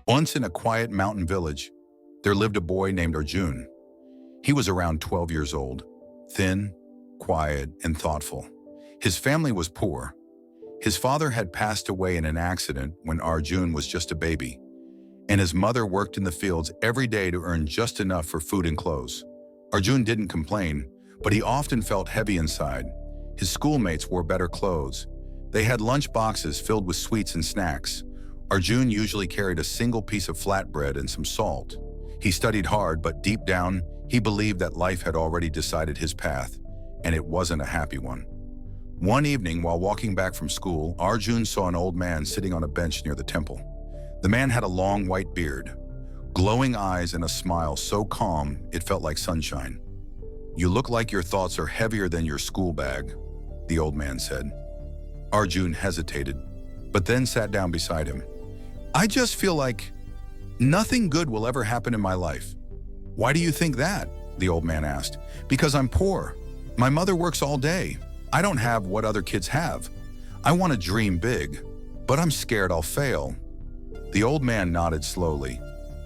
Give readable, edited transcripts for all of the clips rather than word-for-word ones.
Once in a quiet mountain village, there lived a boy named Arjun. He was around 12 years old, thin, quiet, and thoughtful. His family was poor. His father had passed away in an accident when Arjun was just a baby, and his mother worked in the fields every day to earn just enough for food and clothes. Arjun didn't complain, but he often felt heavy inside. His schoolmates wore better clothes. They had lunch boxes filled with sweets and snacks. Arjun usually carried a single piece of flatbread and some salt. He studied hard, but deep down, he believed that life had already decided his path, and it wasn't a happy one. One evening, while walking back from school, Arjun saw an old man sitting on a bench near the temple. The man had a long white beard, glowing eyes, and a smile so calm it felt like sunshine. "You look like your thoughts are heavier than your school bag," the old man said. Arjun hesitated, but then sat down beside him. "I just feel like nothing good will ever happen in my life." "Why do you think that?" the old man asked. "Because I'm poor. My mother works all day. I don't have what other kids have. I want to dream big, but I'm scared I'll fail." The old man nodded slowly.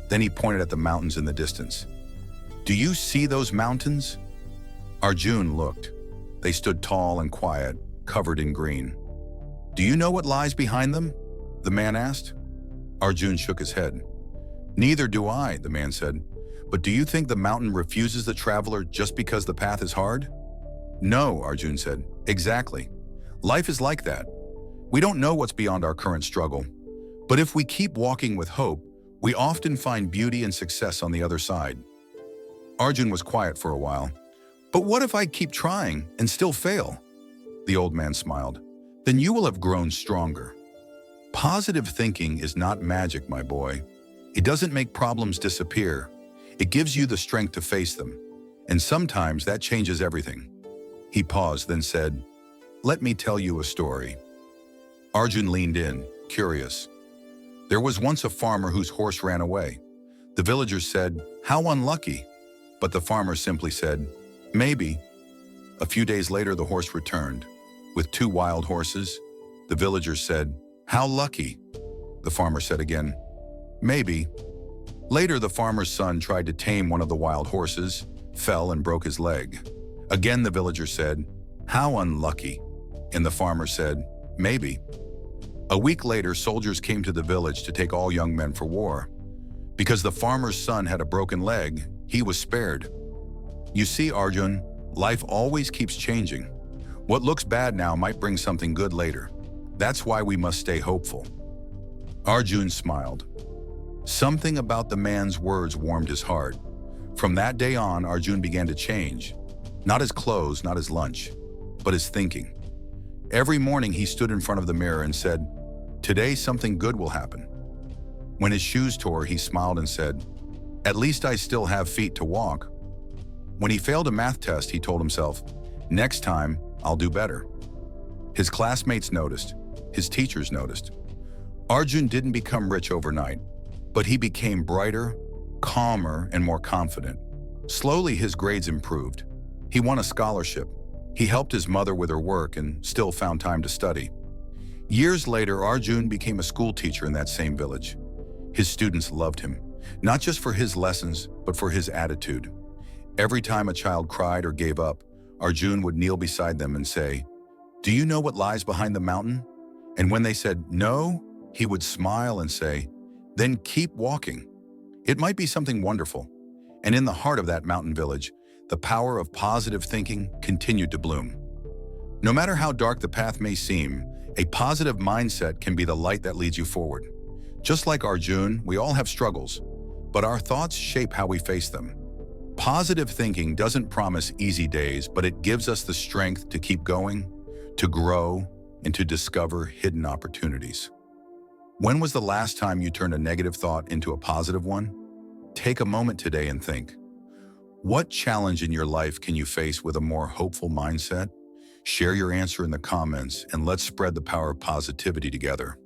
Then he pointed at the mountains in the distance. "Do you see those mountains?" Arjun looked. They stood tall and quiet, covered in green. "Do you know what lies behind them?" the man asked. Arjun shook his head. "Neither do I," the man said. "But do you think the mountain refuses the traveler just because the path is hard?" "No," Arjun said. "Exactly. Life is like that. We don't know what's beyond our current struggle. But if we keep walking with hope, we often find beauty and success on the other side." Arjun was quiet for a while. "But what if I keep trying and still fail?" The old man smiled. "Then you will have grown stronger. Positive thinking is not magic, my boy. It doesn't make problems disappear. It gives you the strength to face them. And sometimes that changes everything." He paused, then said, "Let me tell you a story." Arjun leaned in, curious. "There was once a farmer whose horse ran away. The villagers said, 'How unlucky.' But the farmer simply said, 'Maybe.' A few days later, the horse returned with 2 wild horses. The villagers said, 'How lucky.' The farmer said again, 'Maybe.' Later, the farmer's son tried to tame one of the wild horses, fell and broke his leg. Again, the villagers said, 'How unlucky.' And the farmer said, 'Maybe.' A week later, soldiers came to the village to take all young men for war. Because the farmer's son had a broken leg, he was spared. You see, Arjun, life always keeps changing. What looks bad now might bring something good later. That's why we must stay hopeful." Arjun smiled. Something about the man's words warmed his heart. From that day on, Arjun began to change. Not his clothes, not his lunch, but his thinking. Every morning he stood in front of the mirror and said, "Today something good will happen." When his shoes tore, he smiled and said, "At least I still have feet to walk." When he failed a math test, he told himself, "Next time, I'll do better." His classmates noticed. His teachers noticed. Arjun didn't become rich overnight, but he became brighter, calmer, and more confident. Slowly, his grades improved. He won a scholarship. He helped his mother with her work and still found time to study. Years later, Arjun became a school teacher in that same village. His students loved him, not just for his lessons, but for his attitude. Every time a child cried or gave up, Arjun would kneel beside them and say, "Do you know what lies behind the mountain?" And when they said, "No," he would smile and say, "Then keep walking. It might be something wonderful." And in the heart of that mountain village, the power of positive thinking continued to bloom. No matter how dark the path may seem, a positive mindset can be the light that leads you forward. Just like Arjun, we all have struggles, but our thoughts shape how we face them. Positive thinking doesn't promise easy days, but it gives us the strength to keep going, to grow, and to discover hidden opportunities. When was the last time you turned a negative thought into a positive one? Take a moment today and think. What challenge in your life can you face with a more hopeful mindset? Share your answer in the comments and let's spread the power of positivity together.